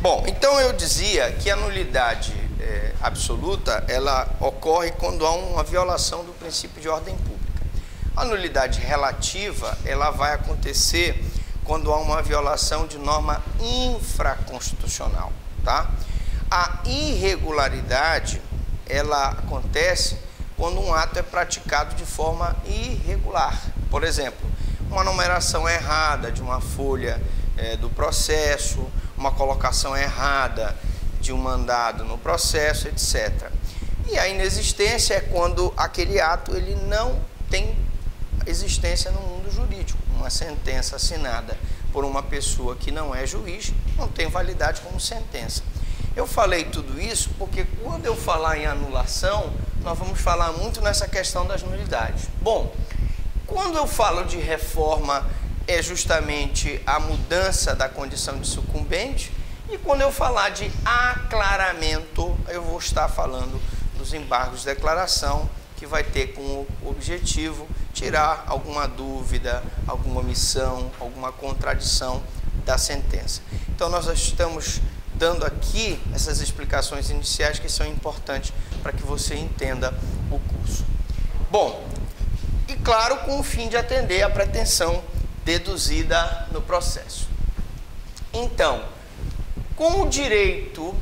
Bom, então eu dizia que a nulidade absoluta, ela ocorre quando há uma violação do princípio de ordem pública. A nulidade relativa, ela vai acontecer quando há uma violação de norma infraconstitucional, tá? A irregularidade, ela acontece quando um ato é praticado de forma irregular. Por exemplo, uma numeração errada de uma folha do processo, uma colocação errada de um mandado no processo, etc. E a inexistência é quando aquele ato ele não tem existência no mundo jurídico. Uma sentença assinada por uma pessoa que não é juiz não tem validade como sentença. Eu falei tudo isso porque quando eu falar em anulação, nós vamos falar muito nessa questão das nulidades. Bom, quando eu falo de reforma, é justamente a mudança da condição de sucumbente, e quando eu falar de aclaramento, eu vou estar falando dos embargos de declaração, que vai ter como objetivo tirar alguma dúvida, alguma omissão, alguma contradição da sentença. Então nós estamos dando aqui essas explicações iniciais que são importantes para que você entenda o curso. Bom, e claro, com o fim de atender a pretensão deduzida no processo. Então, como direito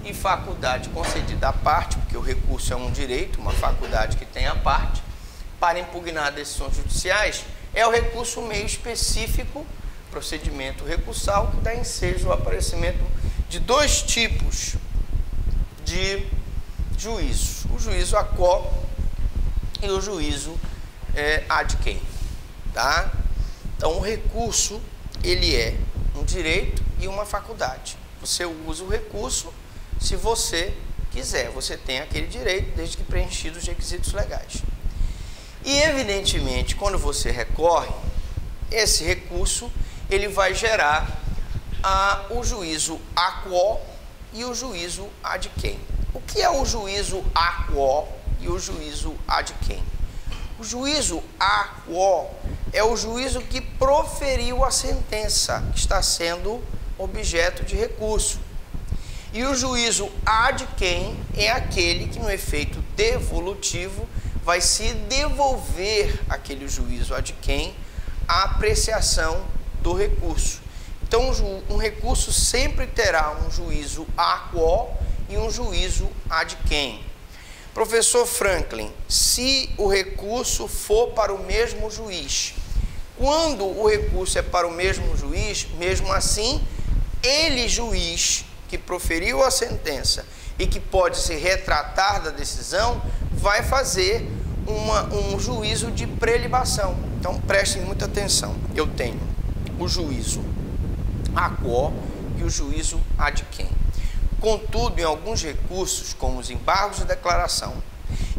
e faculdade concedida à parte, porque o recurso é um direito, uma faculdade que tem à parte, para impugnar decisões judiciais, é o recurso meio específico, procedimento recursal, que dá ensejo ao aparecimento de dois tipos de juízo: o juízo a quo e o juízo ad quem. Tá? Então, o recurso, ele é um direito e uma faculdade. Você usa o recurso se você quiser. Você tem aquele direito, desde que preenchidos os requisitos legais. E, evidentemente, quando você recorre, esse recurso, ele vai gerar o juízo a quo e o juízo ad quem. O que é o juízo a quo e o juízo ad quem? O juízo a quo é o juízo que proferiu a sentença que está sendo objeto de recurso. E o juízo ad quem é aquele que, no efeito devolutivo, vai se devolver aquele juízo ad quem a apreciação do recurso. Então, um recurso sempre terá um juízo a quo e um juízo ad quem. Professor Franklin, se o recurso for para o mesmo juiz, quando o recurso é para o mesmo juiz, mesmo assim, ele, juiz que proferiu a sentença e que pode se retratar da decisão, vai fazer um juízo de prelibação. Então, prestem muita atenção. Eu tenho o juízo a quo e o juízo ad quem. Contudo, em alguns recursos, como os embargos de declaração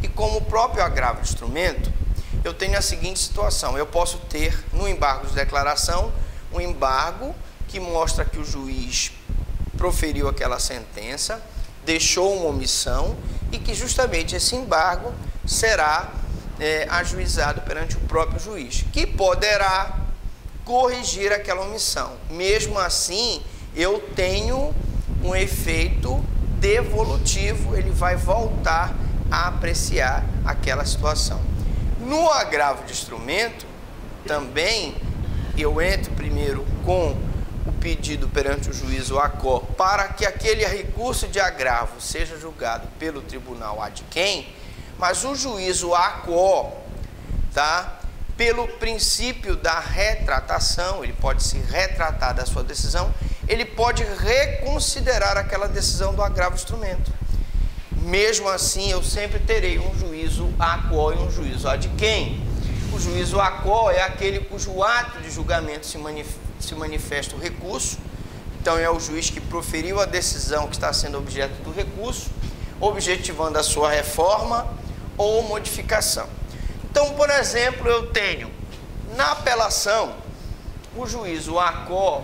e como o próprio agravo de instrumento, eu tenho a seguinte situação: eu posso ter no embargo de declaração um embargo que mostra que o juiz proferiu aquela sentença, deixou uma omissão e que justamente esse embargo será ajuizado perante o próprio juiz, que poderá corrigir aquela omissão. Mesmo assim, eu tenho um efeito devolutivo, ele vai voltar a apreciar aquela situação. No agravo de instrumento, também eu entro primeiro com o pedido perante o juízo a quo para que aquele recurso de agravo seja julgado pelo tribunal ad quem, mas o juízo a quo, tá? Pelo princípio da retratação, ele pode se retratar da sua decisão, ele pode reconsiderar aquela decisão do agravo de instrumento. Mesmo assim, eu sempre terei um juízo a quo e um juízo ad quem. O juízo a quo é aquele cujo ato de julgamento se manifesta o recurso. Então, é o juiz que proferiu a decisão que está sendo objeto do recurso, objetivando a sua reforma ou modificação. Então, por exemplo, eu tenho na apelação o juízo a quo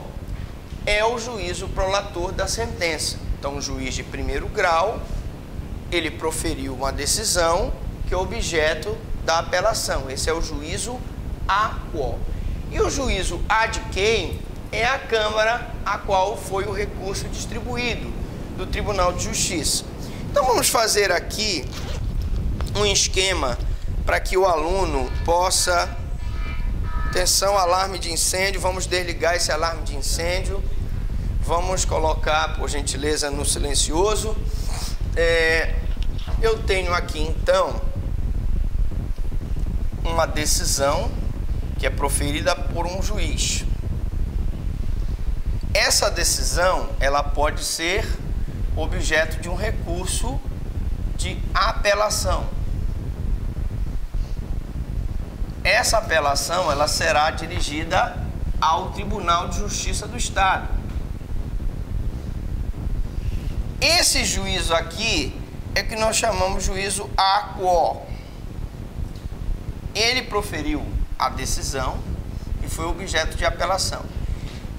é o juízo prolator da sentença. Então, o juiz de primeiro grau, ele proferiu uma decisão que é objeto da apelação. Esse é o juízo a quo. E o juízo ad quem é a Câmara a qual foi o recurso distribuído do Tribunal de Justiça. Então vamos fazer aqui um esquema para que o aluno possa... Atenção, alarme de incêndio, vamos desligar esse alarme de incêndio. Vamos colocar, por gentileza, no silencioso. Eu tenho aqui, então, uma decisão que é proferida por um juiz. Essa decisão, ela pode ser objeto de um recurso de apelação. Essa apelação, ela será dirigida ao Tribunal de Justiça do Estado. Esse juízo aqui é que nós chamamos de juízo a quo. Ele proferiu a decisão e foi objeto de apelação.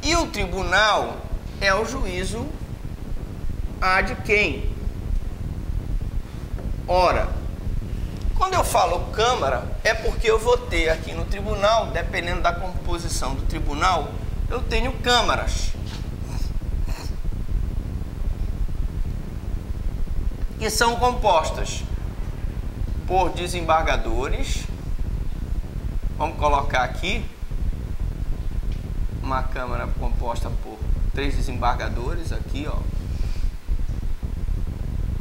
E o tribunal é o juízo ad quem. Ora, quando eu falo Câmara, é porque eu vou ter aqui no tribunal, dependendo da composição do tribunal, eu tenho câmaras. Que são compostas por desembargadores. Vamos colocar aqui uma Câmara composta por 3 desembargadores aqui, ó.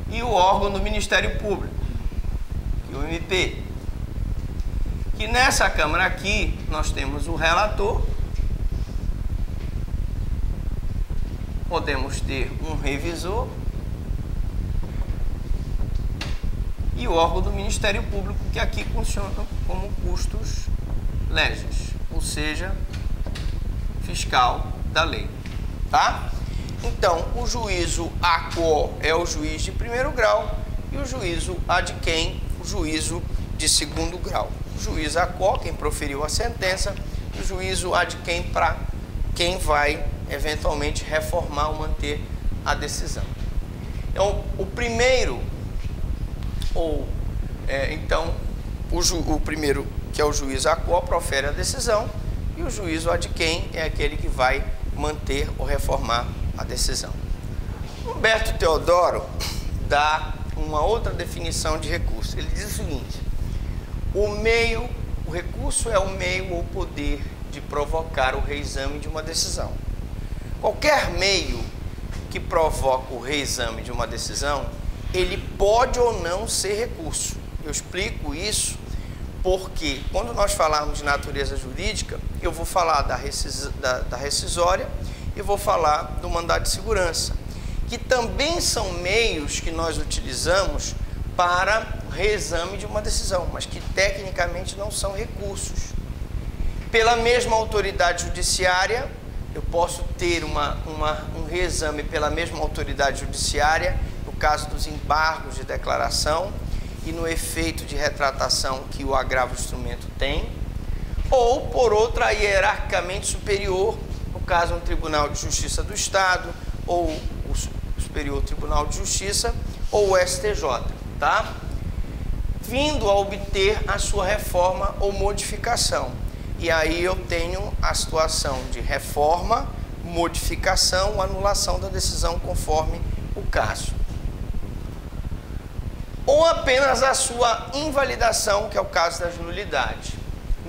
E o órgão do Ministério Público, o MP, que nessa Câmara aqui nós temos o relator, podemos ter um revisor e o órgão do Ministério Público, que aqui funciona como custos legis, ou seja, fiscal da lei, tá? Então, o juízo a quo é o juiz de primeiro grau e o juízo ad quem, o juízo de segundo grau. O juiz a quo, quem proferiu a sentença, e o juízo ad quem para quem vai eventualmente reformar ou manter a decisão. Então, o primeiro, o primeiro, que é o juiz a quo, profere a decisão, e o juízo ad quem é aquele que vai manter ou reformar a decisão. Humberto Teodoro dá uma outra definição de recurso. Ele diz o seguinte: o recurso é o meio ou poder de provocar o reexame de uma decisão. Qualquer meio que provoca o reexame de uma decisão, ele pode ou não ser recurso. Eu explico isso porque quando nós falarmos de natureza jurídica, eu vou falar da rescisória e vou falar do mandado de segurança, que também são meios que nós utilizamos para reexame de uma decisão, mas que tecnicamente não são recursos. Pela mesma autoridade judiciária, eu posso ter um reexame pela mesma autoridade judiciária, no caso dos embargos de declaração e no efeito de retratação que o agravo instrumento tem, ou por outra hierarquicamente superior, no caso um Tribunal de Justiça do Estado, ou o Superior Tribunal de Justiça, ou o STJ, tá? Vindo a obter a sua reforma ou modificação. E aí eu tenho a situação de reforma, modificação, anulação da decisão conforme o caso. Ou apenas a sua invalidação, que é o caso das nulidades.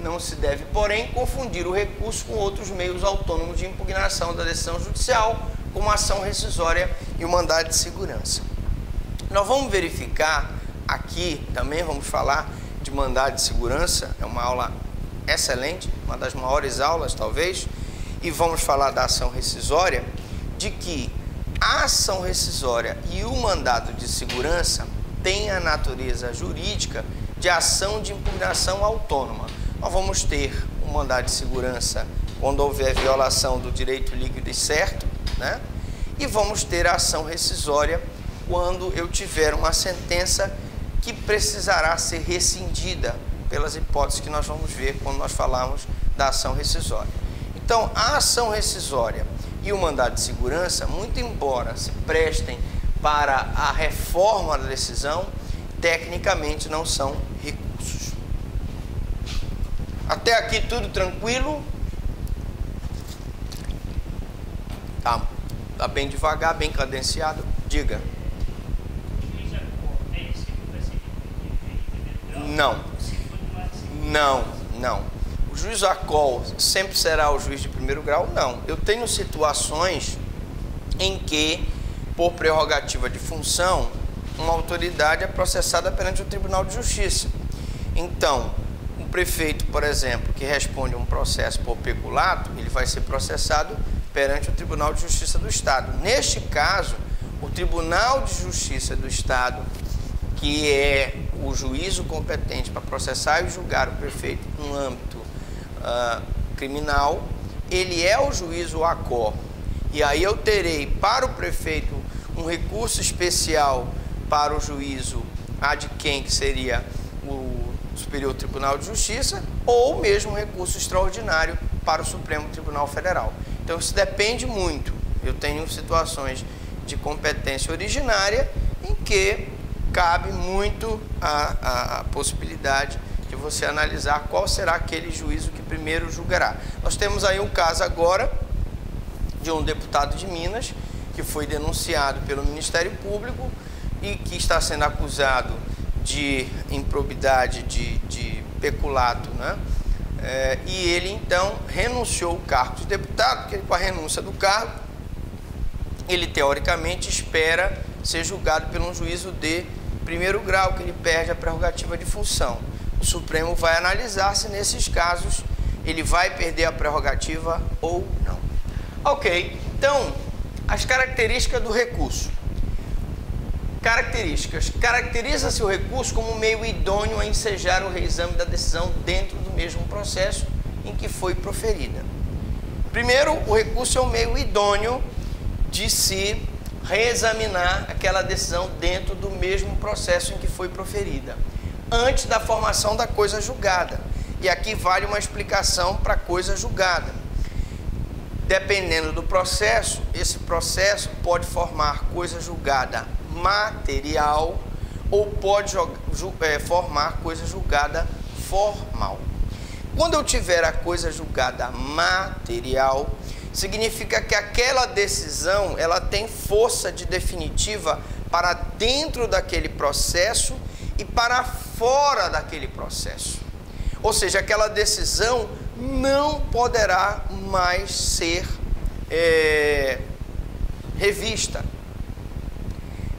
Não se deve, porém, confundir o recurso com outros meios autônomos de impugnação da decisão judicial, como a ação rescisória e o mandado de segurança. Nós vamos verificar aqui, também vamos falar de mandado de segurança, é uma aula excelente, uma das maiores aulas talvez, e vamos falar da ação rescisória, de que a ação rescisória e o mandado de segurança têm a natureza jurídica de ação de impugnação autônoma. Nós vamos ter um mandado de segurança quando houver violação do direito líquido e certo, né? E vamos ter a ação rescisória quando eu tiver uma sentença que precisará ser rescindida pelas hipóteses que nós vamos ver quando nós falarmos da ação rescisória. Então, a ação rescisória e o mandado de segurança, muito embora se prestem para a reforma da decisão, tecnicamente não são recursos. Até aqui tudo tranquilo? Tá bem devagar, bem cadenciado. Diga. Não. Não. O juiz ACOL sempre será o juiz de primeiro grau? Não. Eu tenho situações em que, por prerrogativa de função, uma autoridade é processada perante o Tribunal de Justiça. Então, o prefeito, por exemplo, que responde a um processo por peculato, ele vai ser processado perante o Tribunal de Justiça do Estado. Neste caso, o Tribunal de Justiça do Estado, que é o juízo competente para processar e julgar o prefeito no âmbito criminal, ele é o juízo ACOR. E aí eu terei para o prefeito um recurso especial para o juízo adquém, que seria o Superior Tribunal de Justiça, ou mesmo um recurso extraordinário para o Supremo Tribunal Federal. Então isso depende muito. Eu tenho situações de competência originária em que cabe muito a possibilidade de você analisar qual será aquele juízo que primeiro julgará. Nós temos aí um caso agora de um deputado de Minas que foi denunciado pelo Ministério Público e que está sendo acusado de improbidade, de peculato, né? E ele então renunciou ao cargo de deputado, porque com a renúncia do cargo, ele teoricamente espera ser julgado por um juízo de primeiro grau, que ele perde a prerrogativa de função. O Supremo vai analisar se nesses casos ele vai perder a prerrogativa ou não. Ok, então, as características do recurso. Características. Caracteriza-se o recurso como meio idôneo a ensejar o reexame da decisão dentro do mesmo processo em que foi proferida. Primeiro, o recurso é um meio idôneo de se reexaminar aquela decisão dentro do mesmo processo em que foi proferida, antes da formação da coisa julgada. E aqui vale uma explicação para a coisa julgada. Dependendo do processo, esse processo pode formar coisa julgada material ou pode formar coisa julgada formal. Quando eu tiver a coisa julgada material, significa que aquela decisão ela tem força de definitiva para dentro daquele processo e para fora daquele processo. Ou seja, aquela decisão não poderá mais ser revista.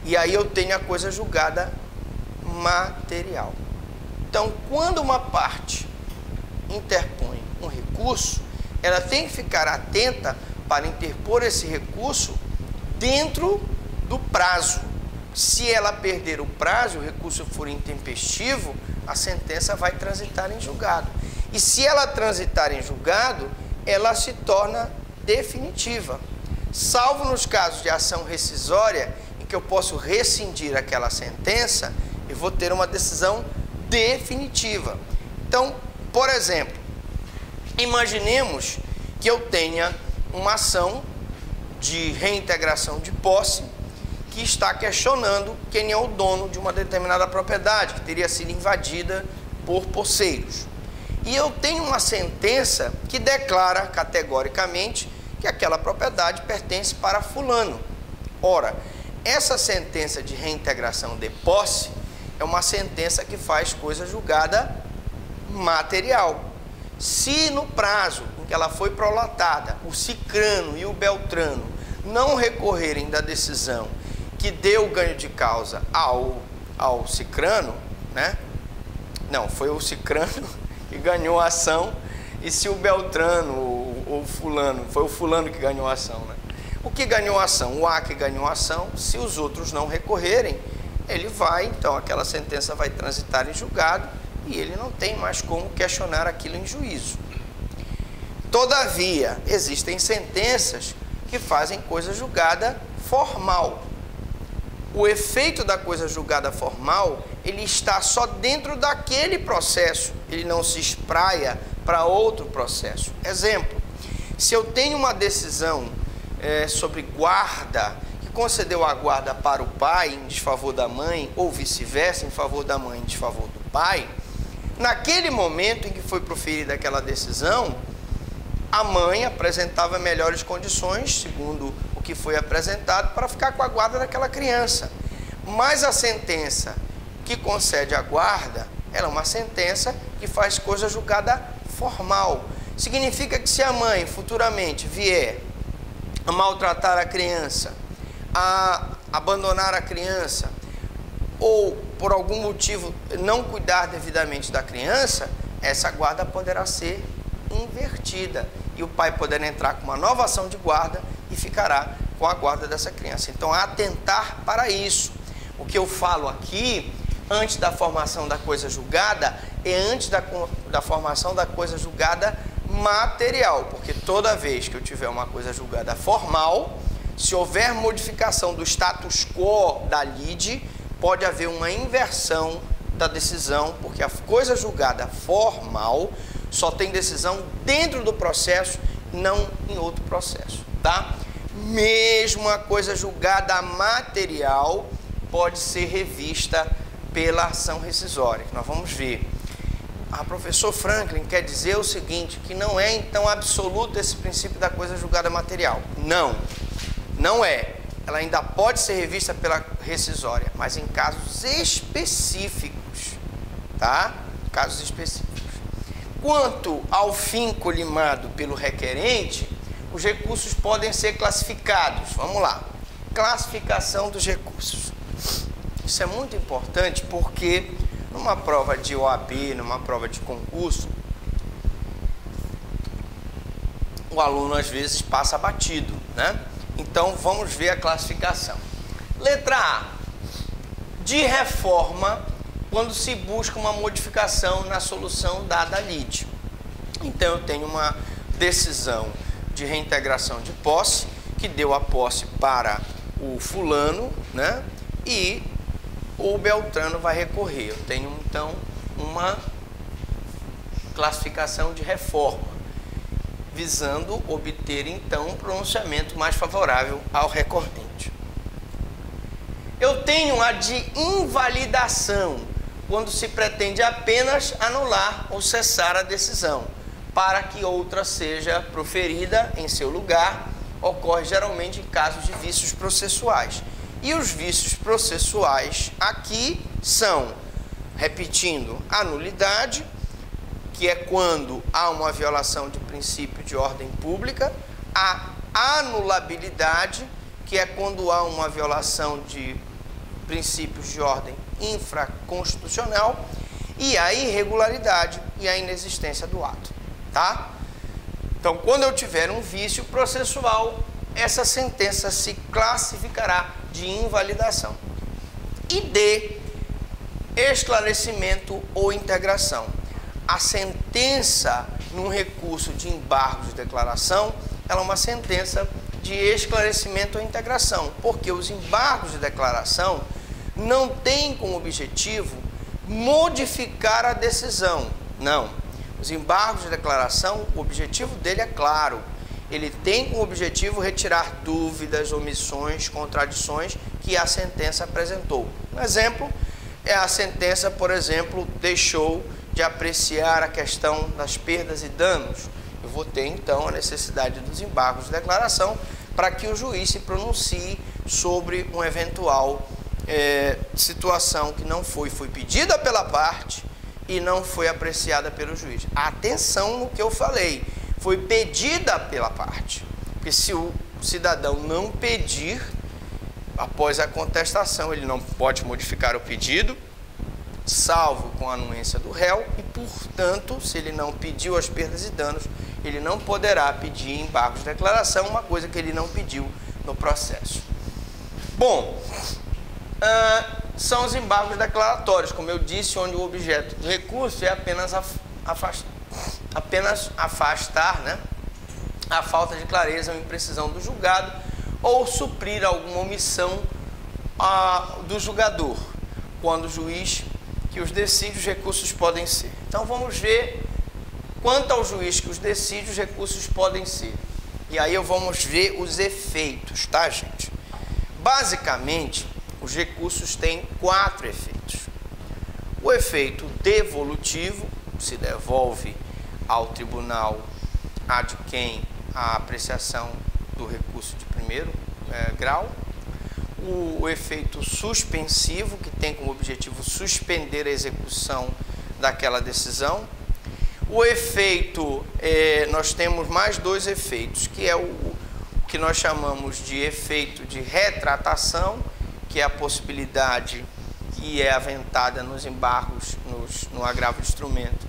E aí eu tenho a coisa julgada material. Então, quando uma parte interpõe um recurso, ela tem que ficar atenta para interpor esse recurso dentro do prazo. Se ela perder o prazo, o recurso for intempestivo, a sentença vai transitar em julgado. E se ela transitar em julgado, ela se torna definitiva. Salvo nos casos de ação rescisória, em que eu posso rescindir aquela sentença, eu vou ter uma decisão definitiva. Então, por exemplo, imaginemos que eu tenha uma ação de reintegração de posse que está questionando quem é o dono de uma determinada propriedade que teria sido invadida por posseiros. E eu tenho uma sentença que declara categoricamente que aquela propriedade pertence para fulano. Ora, essa sentença de reintegração de posse é uma sentença que faz coisa julgada material. Se no prazo em que ela foi prolatada, o Cicrano e o Beltrano não recorrerem da decisão que deu o ganho de causa ao Cicrano, né? Não, foi o Cicrano que ganhou a ação, e se o Beltrano ou fulano, foi o fulano que ganhou a ação, né? O que ganhou a ação? O A que ganhou a ação, se os outros não recorrerem, ele vai, então aquela sentença vai transitar em julgado e ele não tem mais como questionar aquilo em juízo. Todavia, existem sentenças que fazem coisa julgada formal. O efeito da coisa julgada formal, ele está só dentro daquele processo, ele não se espraia para outro processo. Exemplo, se eu tenho uma decisão sobre guarda, que concedeu a guarda para o pai em desfavor da mãe, ou vice-versa, em favor da mãe em desfavor do pai, naquele momento em que foi proferida aquela decisão, a mãe apresentava melhores condições, segundo o que foi apresentado, para ficar com a guarda daquela criança. Mas a sentença que concede a guarda, ela é uma sentença que faz coisa julgada formal. Significa que se a mãe futuramente vier a maltratar a criança, a abandonar a criança, ou por algum motivo não cuidar devidamente da criança, essa guarda poderá ser invertida e o pai poderá entrar com uma nova ação de guarda e ficará com a guarda dessa criança. Então, atentar para isso. O que eu falo aqui, antes da formação da coisa julgada, é antes da formação da coisa julgada material, porque toda vez que eu tiver uma coisa julgada formal, se houver modificação do status quo da lide, pode haver uma inversão da decisão, porque a coisa julgada formal só tem decisão dentro do processo, não em outro processo, tá? Mesmo a coisa julgada material pode ser revista pela ação rescisória, que nós vamos ver. A professor Franklin quer dizer o seguinte, que não é então absoluto esse princípio da coisa julgada material. Não, não é. Ela ainda pode ser revista pela rescisória, mas em casos específicos, tá? Casos específicos. Quanto ao fim colimado pelo requerente, os recursos podem ser classificados. Vamos lá. Classificação dos recursos. Isso é muito importante porque numa prova de OAB, numa prova de concurso, o aluno às vezes passa batido, né? Então vamos ver a classificação. Letra A. De reforma, quando se busca uma modificação na solução dada a lide. Então eu tenho uma decisão de reintegração de posse, que deu a posse para o fulano, né? E o Beltrano vai recorrer. Eu tenho então uma classificação de reforma, visando obter então um pronunciamento mais favorável ao recorrente. Eu tenho a de invalidação, quando se pretende apenas anular ou cessar a decisão, para que outra seja proferida em seu lugar. Ocorre geralmente em casos de vícios processuais. E os vícios processuais aqui são, repetindo, a nulidade, que é quando há uma violação de princípio de ordem pública, a anulabilidade, que é quando há uma violação de princípios de ordem infraconstitucional, e a irregularidade e a inexistência do ato, tá? Então, quando eu tiver um vício processual, essa sentença se classificará de invalidação. E D, esclarecimento ou integração. A sentença num recurso de embargo de declaração, ela é uma sentença de esclarecimento ou integração, porque os embargos de declaração não têm como objetivo modificar a decisão, não. Os embargos de declaração, o objetivo dele é claro. Ele tem como objetivo retirar dúvidas, omissões, contradições que a sentença apresentou. Um exemplo é a sentença, por exemplo, deixou de apreciar a questão das perdas e danos. Eu vou ter, então, a necessidade dos embargos de declaração para que o juiz se pronuncie sobre uma eventual situação que não foi pedida pela parte e não foi apreciada pelo juiz. Atenção no que eu falei. Foi pedida pela parte, porque se o cidadão não pedir, após a contestação, ele não pode modificar o pedido, salvo com a anuência do réu, e, portanto, se ele não pediu as perdas e danos, ele não poderá pedir embargos de declaração, uma coisa que ele não pediu no processo. Bom, são os embargos declaratórios, como eu disse, onde o objeto do recurso é apenas afastar, né, a falta de clareza ou imprecisão do julgado ou suprir alguma omissão do julgador, quando o juiz que os decide, os recursos podem ser. Então vamos ver quanto ao juiz que os decide, os recursos podem ser. E aí vamos ver os efeitos, tá, gente? Basicamente, os recursos têm 4 efeitos. O efeito devolutivo, se devolve ao tribunal há de quem a apreciação do recurso de primeiro grau, o efeito suspensivo, que tem como objetivo suspender a execução daquela decisão. O efeito, nós temos mais dois efeitos, que é o que nós chamamos de efeito de retratação, que é a possibilidade que é aventada nos embargos, no agravo de instrumento,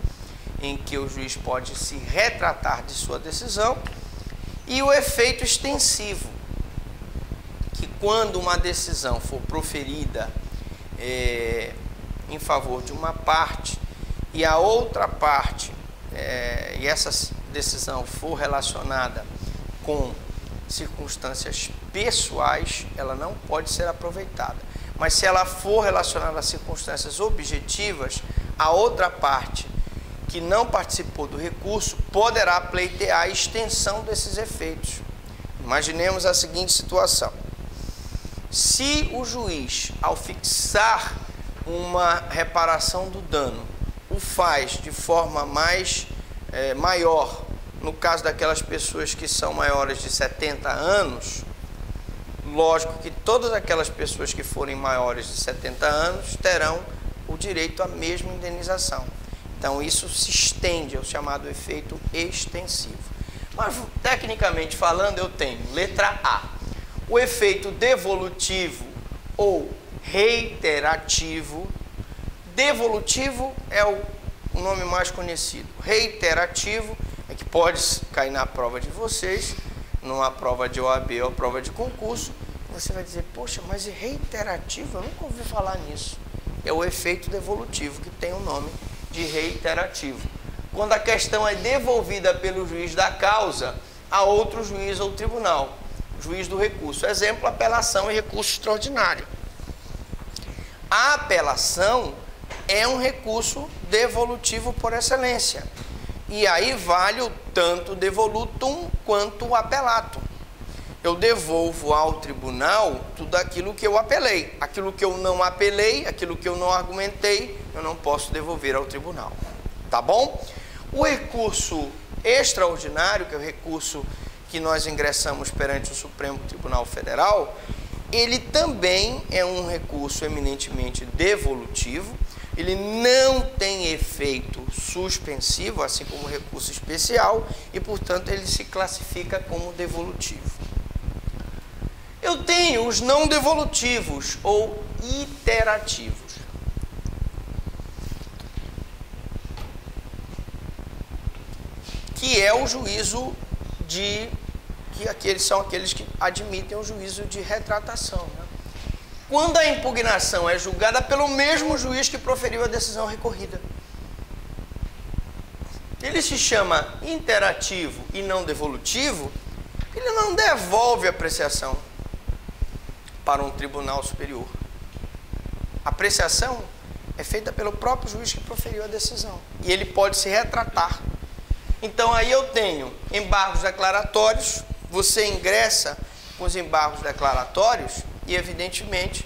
em que o juiz pode se retratar de sua decisão, e o efeito extensivo, que quando uma decisão for proferida em favor de uma parte e a outra parte, e essa decisão for relacionada com circunstâncias pessoais, ela não pode ser aproveitada. Mas se ela for relacionada a circunstâncias objetivas, a outra parte que não participou do recurso poderá pleitear a extensão desses efeitos. Imaginemos a seguinte situação: se o juiz, ao fixar uma reparação do dano, o faz de forma maior, no caso daquelas pessoas que são maiores de 70 anos, lógico que todas aquelas pessoas que forem maiores de 70 anos terão o direito à mesma indenização. Então isso se estende ao chamado efeito extensivo. Mas tecnicamente falando, eu tenho letra A, o efeito devolutivo ou reiterativo. Devolutivo é o nome mais conhecido. Reiterativo é que pode cair na prova de vocês, numa prova de OAB ou prova de concurso. Você vai dizer, poxa, mas reiterativo? Eu nunca ouvi falar nisso. É o efeito devolutivo, que tem o nome de reiterativo. Quando a questão é devolvida pelo juiz da causa a outro juiz ou tribunal, juiz do recurso. Exemplo, apelação e recurso extraordinário. A apelação é um recurso devolutivo por excelência. E aí vale o tanto devolutum quanto o apelatum. Eu devolvo ao tribunal tudo aquilo que eu apelei. Aquilo que eu não apelei, aquilo que eu não argumentei, eu não posso devolver ao tribunal. Tá bom? O recurso extraordinário, que é o recurso que nós ingressamos perante o Supremo Tribunal Federal, ele também é um recurso eminentemente devolutivo. Ele não tem efeito suspensivo, assim como o recurso especial, e, portanto, ele se classifica como devolutivo. Eu tenho os não devolutivos ou iterativos. Que é o juízo são aqueles que admitem o juízo de retratação, né? Quando a impugnação é julgada pelo mesmo juiz que proferiu a decisão recorrida. Ele se chama interativo e não devolutivo, ele não devolve a apreciação para um tribunal superior. A apreciação é feita pelo próprio juiz que proferiu a decisão. E ele pode se retratar. Então aí eu tenho embargos declaratórios, você ingressa com os embargos declaratórios e evidentemente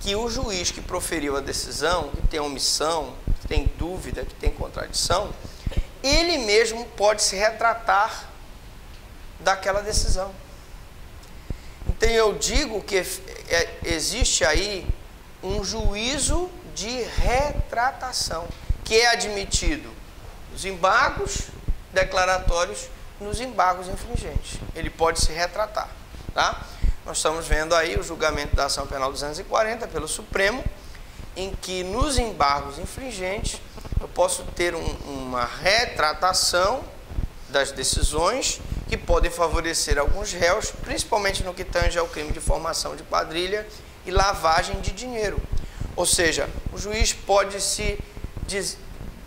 que o juiz que proferiu a decisão, que tem omissão, que tem dúvida, que tem contradição, ele mesmo pode se retratar daquela decisão. Então eu digo que existe aí um juízo de retratação, que é admitido nos embargos declaratórios, nos embargos infringentes. Ele pode se retratar, tá? Nós estamos vendo aí o julgamento da ação penal 240 pelo Supremo, em que nos embargos infringentes eu posso ter uma retratação das decisões que podem favorecer alguns réus, principalmente no que tange ao crime de formação de quadrilha e lavagem de dinheiro. Ou seja, o juiz pode se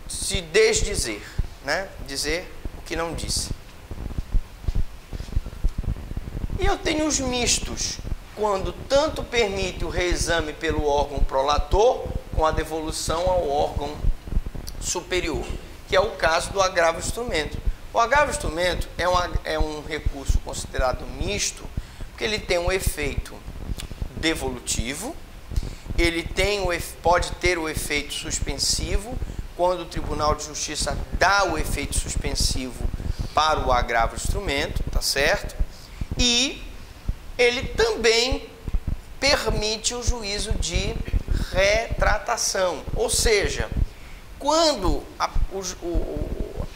desdizer, né? Dizer o que não disse. E eu tenho os mistos, quando tanto permite o reexame pelo órgão prolator, com a devolução ao órgão superior, que é o caso do agravo de instrumento. O agravo de instrumento é um recurso considerado misto, porque ele tem um efeito devolutivo, ele pode ter o efeito suspensivo, quando o Tribunal de Justiça dá o efeito suspensivo para o agravo de instrumento, tá certo? E ele também permite o juízo de retratação, ou seja, quando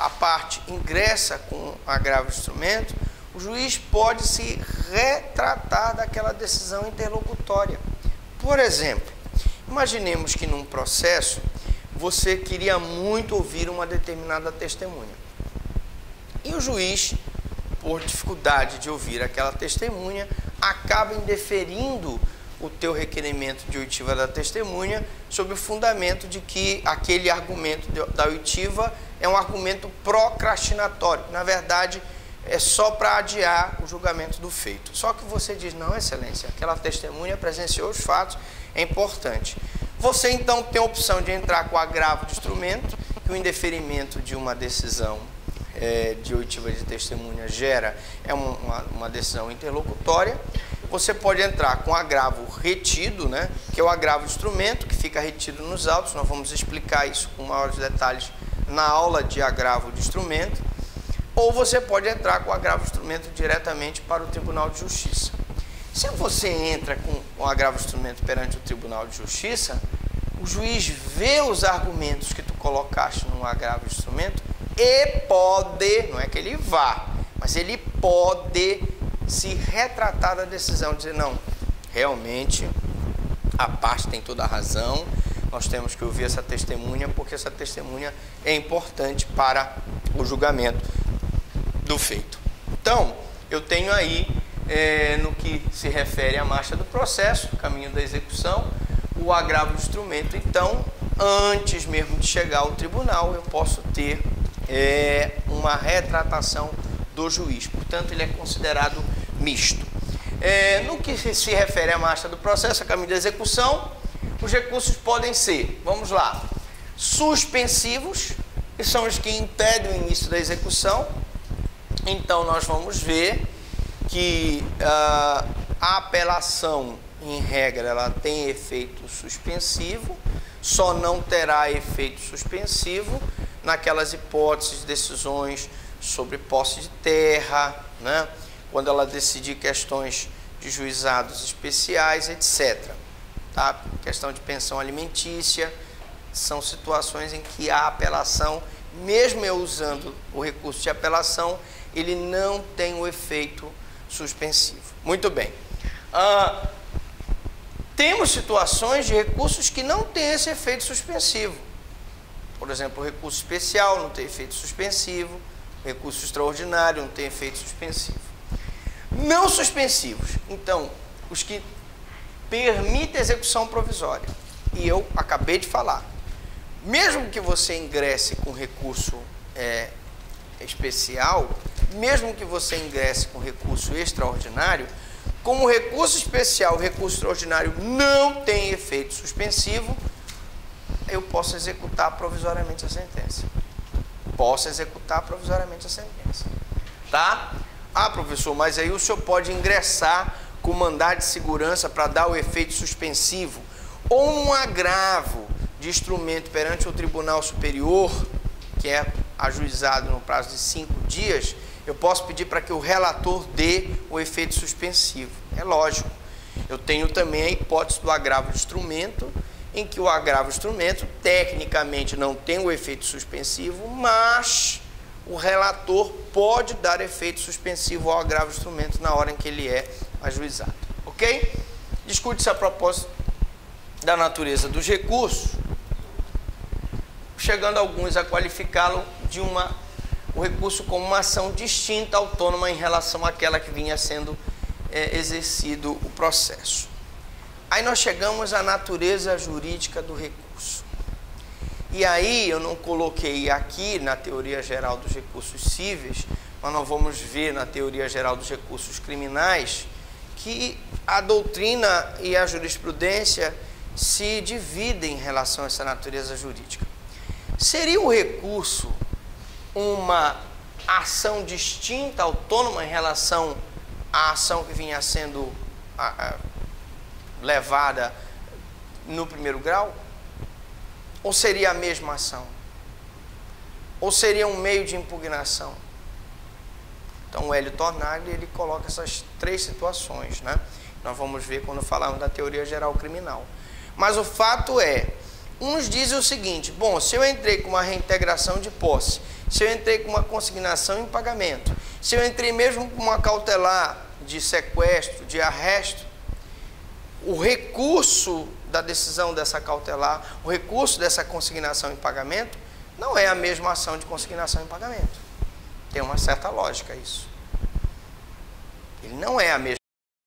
a parte ingressa com agravo de instrumento, o juiz pode se retratar daquela decisão interlocutória. Por exemplo, imaginemos que num processo você queria muito ouvir uma determinada testemunha e o juiz, por dificuldade de ouvir aquela testemunha, acaba indeferindo o teu requerimento de oitiva da testemunha sob o fundamento de que aquele argumento da oitiva é um argumento procrastinatório. Na verdade, é só para adiar o julgamento do feito. Só que você diz, não, excelência, aquela testemunha presenciou os fatos, é importante. Você então tem a opção de entrar com agravo de instrumento, que o indeferimento de uma decisão de oitiva de testemunha gera uma decisão interlocutória. Você pode entrar com agravo retido, né, que é o agravo de instrumento, que fica retido nos autos. Nós vamos explicar isso com maiores detalhes na aula de agravo de instrumento. Ou você pode entrar com o agravo de instrumento diretamente para o Tribunal de Justiça. Se você entra com o agravo de instrumento perante o Tribunal de Justiça, o juiz vê os argumentos que tu colocaste no agravo de instrumento e pode, não é que ele vá, mas ele pode se retratar da decisão, dizer, não, realmente a parte tem toda a razão, nós temos que ouvir essa testemunha, porque essa testemunha é importante para o julgamento do feito. Então, eu tenho aí, no que se refere à marcha do processo, caminho da execução, o agravo do instrumento. Então, antes mesmo de chegar ao tribunal, eu posso ter uma retratação do juiz. Portanto, ele é considerado misto. No que se refere à marcha do processo, a caminho da execução, os recursos podem ser, vamos lá, suspensivos, que são os que impedem o início da execução. Então, nós vamos ver que a apelação, em regra, ela tem efeito suspensivo, só não terá efeito suspensivo naquelas hipóteses, decisões sobre posse de terra, né? Quando ela decidir questões de juizados especiais, etc. Tá? Questão de pensão alimentícia, são situações em que a apelação, mesmo eu usando o recurso de apelação, ele não tem o efeito suspensivo. Muito bem. Temos situações de recursos que não têm esse efeito suspensivo. Por exemplo, o recurso especial não tem efeito suspensivo, o recurso extraordinário não tem efeito suspensivo. Não suspensivos, então, os que permitem execução provisória. E eu acabei de falar, mesmo que você ingresse com recurso especial, mesmo que você ingresse com recurso extraordinário, como o recurso especial e o recurso extraordinário não tem efeito suspensivo, eu posso executar provisoriamente a sentença. Posso executar provisoriamente a sentença. Tá? Ah, professor, mas aí o senhor pode ingressar com mandado de segurança para dar o efeito suspensivo ou um agravo de instrumento perante o Tribunal Superior, que é ajuizado no prazo de 5 dias, eu posso pedir para que o relator dê o efeito suspensivo. É lógico. Eu tenho também a hipótese do agravo de instrumento, em que o agravo de instrumento tecnicamente não tem o efeito suspensivo, mas o relator pode dar efeito suspensivo ao agravo de instrumento na hora em que ele é ajuizado. Ok? Discute-se a propósito da natureza dos recursos, chegando alguns a qualificá-lo de o recurso como uma ação distinta, autônoma em relação àquela que vinha sendo exercido o processo. Aí nós chegamos à natureza jurídica do recurso. E aí eu não coloquei aqui na teoria geral dos recursos cíveis, mas nós vamos ver na teoria geral dos recursos criminais que a doutrina e a jurisprudência se dividem em relação a essa natureza jurídica. Seria o recurso uma ação distinta, autônoma em relação à ação que vinha sendo levada no primeiro grau? Ou seria a mesma ação? Ou seria um meio de impugnação? Então o Hélio Tornaglia, ele coloca essas três situações, né? Nós vamos ver quando falarmos da teoria geral criminal. Mas o fato é, uns dizem o seguinte: bom, se eu entrei com uma reintegração de posse, se eu entrei com uma consignação em pagamento, se eu entrei mesmo com uma cautelar de sequestro, de arresto, o recurso da decisão dessa cautelar, o recurso dessa consignação em pagamento, não é a mesma ação de consignação em pagamento. Tem uma certa lógica isso. Ele não é a mesma